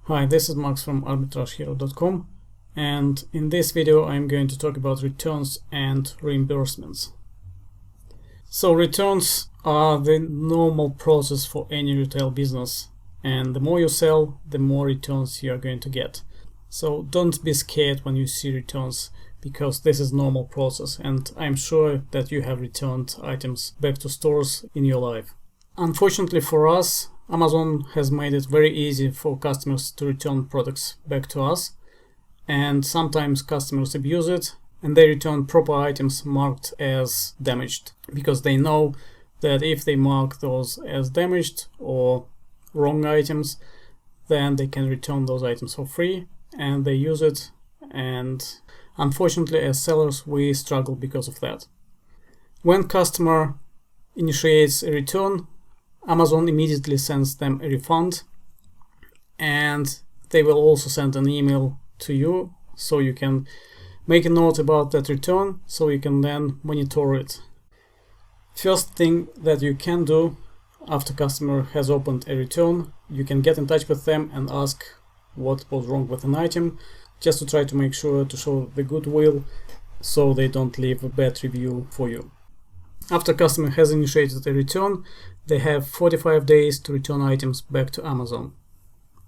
Hi, this is Max from arbitragehero.com, and in this video I'm going to talk about returns and reimbursements. So returns are the normal process for any retail business, and the more you sell, the more returns you are going to get. So don't be scared when you see returns, because this is normal process, and I'm sure that you have returned items back to stores in your life. Unfortunately for us, Amazon has made it very easy for customers to return products back to us, and sometimes customers abuse it and they return proper items marked as damaged, because they know that if they mark those as damaged or wrong items, then they can return those items for free, and they use it, and unfortunately as sellers we struggle because of that. When customer initiates a return, Amazon immediately sends them a refund, and they will also send an email to you, so you can make a note about that return so you can then monitor it. First thing that you can do after customer has opened a return, you can get in touch with them and ask what was wrong with an item, just to try to make sure to show the goodwill so they don't leave a bad review for you. After customer has initiated a return, they have 45 days to return items back to Amazon.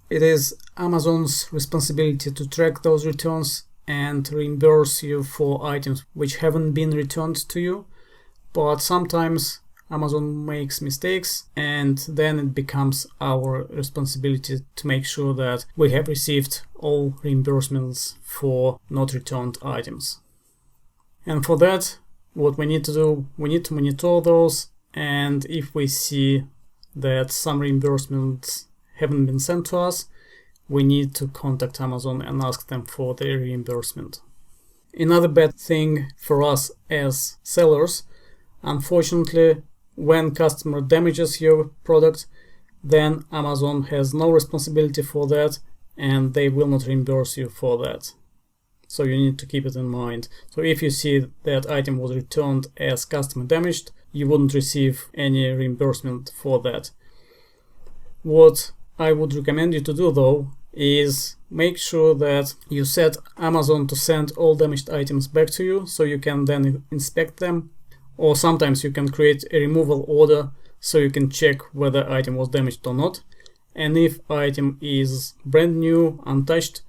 It is Amazon's responsibility to track those returns and reimburse you for items which haven't been returned to you, but sometimes Amazon makes mistakes, and then it becomes our responsibility to make sure that we have received all reimbursements for not returned items. And for that, what we need to do, we need to monitor those, and if we see that some reimbursements haven't been sent to us, we need to contact Amazon and ask them for their reimbursement. Another bad thing for us as sellers, unfortunately, when customer damages your product, then Amazon has no responsibility for that, and they will not reimburse you for that. So you need to keep it in mind. So if you see that item was returned as customer damaged, you wouldn't receive any reimbursement for that. What I would recommend you to do though is make sure that you set Amazon to send all damaged items back to you so you can then inspect them, or sometimes you can create a removal order so you can check whether item was damaged or not. And if item is brand new, untouched,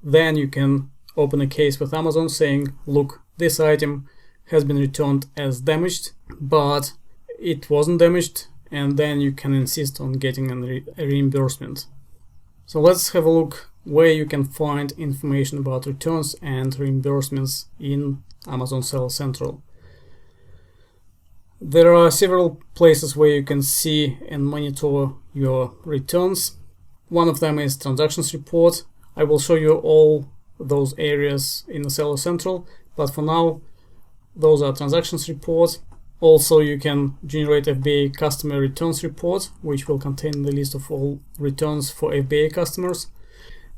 then you can open a case with Amazon saying, look, this item has been returned as damaged, but it wasn't damaged, and then you can insist on getting a reimbursement. So let's have a look where you can find information about returns and reimbursements in Amazon Seller Central. There are several places where you can see and monitor your returns. One of them is Transactions Report. I will show you all those areas in the Seller Central, but for now those are Transactions Report. Also you can generate FBA Customer Returns Report, which will contain the list of all returns for FBA customers.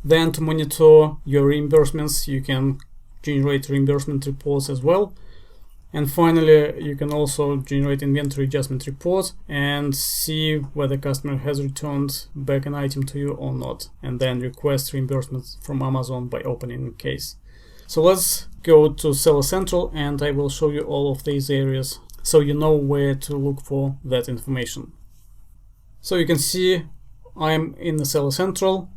Then to monitor your reimbursements, you can generate reimbursement reports as well. And finally, you can also generate inventory adjustment report and see whether customer has returned back an item to you or not, and then request reimbursement from Amazon by opening a case. So let's go to Seller Central, and I will show you all of these areas so you know where to look for that information. So you can see I'm in the Seller Central,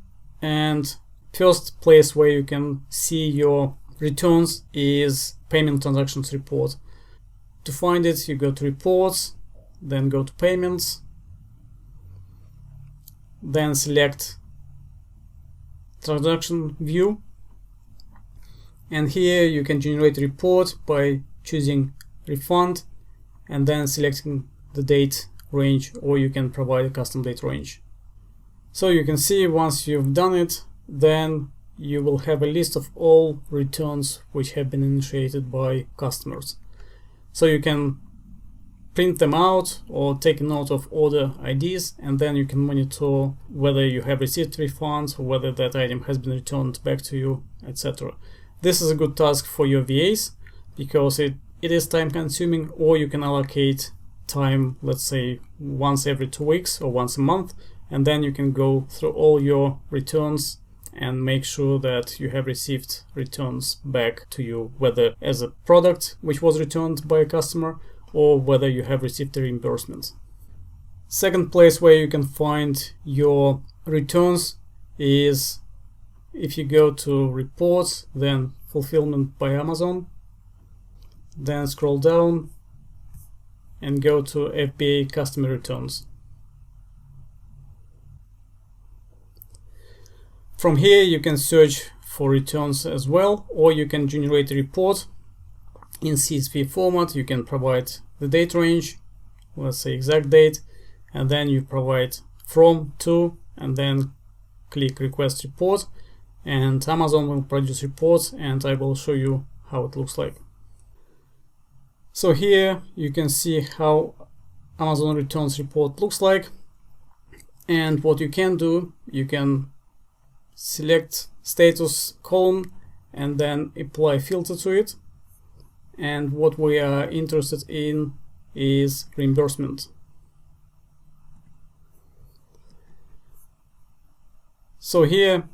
and first place where you can see your returns is Payment Transactions Report. To find it, you go to Reports, then go to Payments, then select Transaction View, and here you can generate a report by choosing Refund and then selecting the date range, or you can provide a custom date range. So you can see once you've done it, then you will have a list of all returns which have been initiated by customers. So you can print them out or take a note of order IDs, and then you can monitor whether you have received refunds or whether that item has been returned back to you, etc. This is a good task for your VAs because it is time consuming, or you can allocate time, let's say once every 2 weeks or once a month, and then you can go through all your returns and make sure that you have received returns back to you, whether as a product which was returned by a customer or whether you have received a reimbursement. Second place where you can find your returns is if you go to reports, then fulfillment by Amazon, then scroll down and go to FBA customer returns. From here you can search for returns as well, or you can generate a report in CSV format. You can provide the date range, let's say exact date, and then you provide from, to, and then click request report, and Amazon will produce reports, and I will show you how it looks like. So here you can see how Amazon returns report looks like, and what you can do, you can select status column and then apply filter to it, and what we are interested in is reimbursement. So here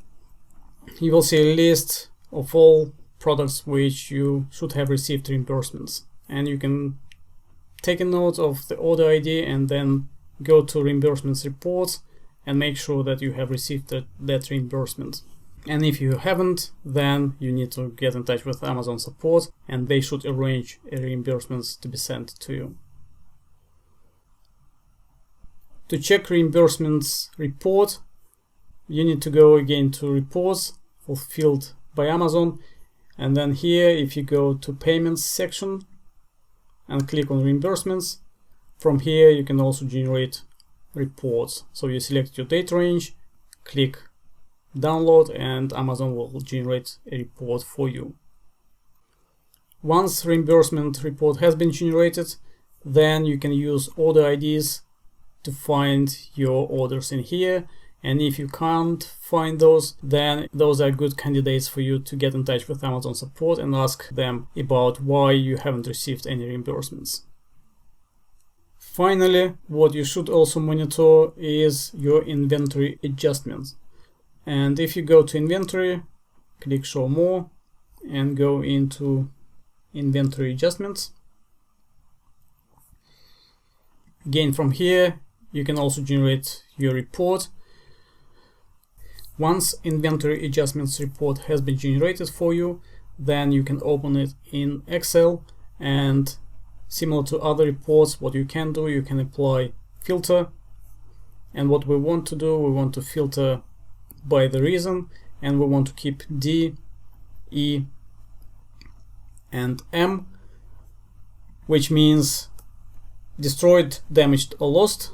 you will see a list of all products which you should have received reimbursements, and you can take a note of the order ID and then go to reimbursements reports and make sure that you have received that reimbursement. And if you haven't, then you need to get in touch with Amazon support and they should arrange a reimbursements to be sent to you. To check reimbursements report, you need to go again to reports, fulfilled by Amazon, and then here if you go to payments section and click on reimbursements, from here you can also generate reports. So you select your date range, click download, and Amazon will generate a report for you. Once reimbursement report has been generated, then you can use order IDs to find your orders in here, and if you can't find those, then those are good candidates for you to get in touch with Amazon support and ask them about why you haven't received any reimbursements. Finally, what you should also monitor is your inventory adjustments. And if you go to inventory, click show more and go into inventory adjustments. Again, from here you can also generate your report. Once inventory adjustments report has been generated for you, then you can open it in Excel, and similar to other reports, what you can do, you can apply filter, and what we want to do, we want to filter by the reason, and we want to keep D, E, and M, which means destroyed, damaged, or lost.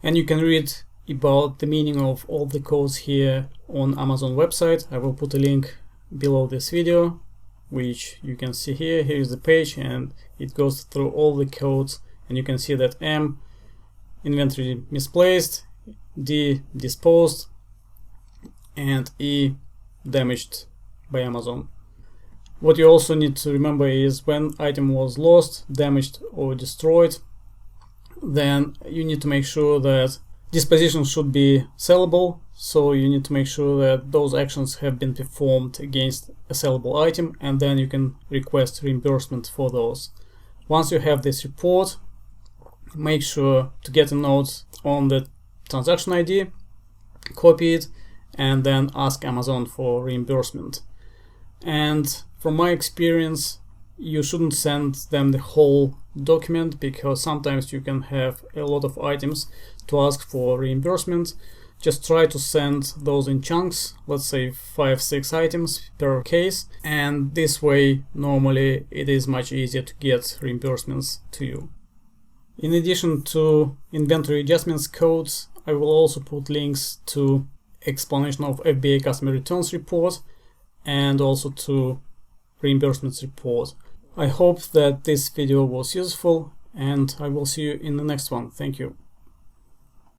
And you can read about the meaning of all the codes here on Amazon website. I will put a link below this video, which you can see here. Here is the page and it goes through all the codes, and you can see that M, inventory misplaced, D, disposed, and E, damaged by Amazon. What you also need to remember is when item was lost, damaged, or destroyed, then you need to make sure that disposition should be sellable, so you need to make sure that those actions have been performed against a sellable item, and then you can request reimbursement for those. Once you have this report, make sure to get a note on the transaction ID, copy it, and then ask Amazon for reimbursement. And from my experience, you shouldn't send them the whole document, because sometimes you can have a lot of items to ask for reimbursement. Just try to send those in chunks, let's say 5-6 items per case, and this way normally it is much easier to get reimbursements to you. In addition to inventory adjustments codes, I will also put links to explanation of FBA customer returns report and also to reimbursements report. I hope that this video was useful, and I will see you in the next one. Thank you.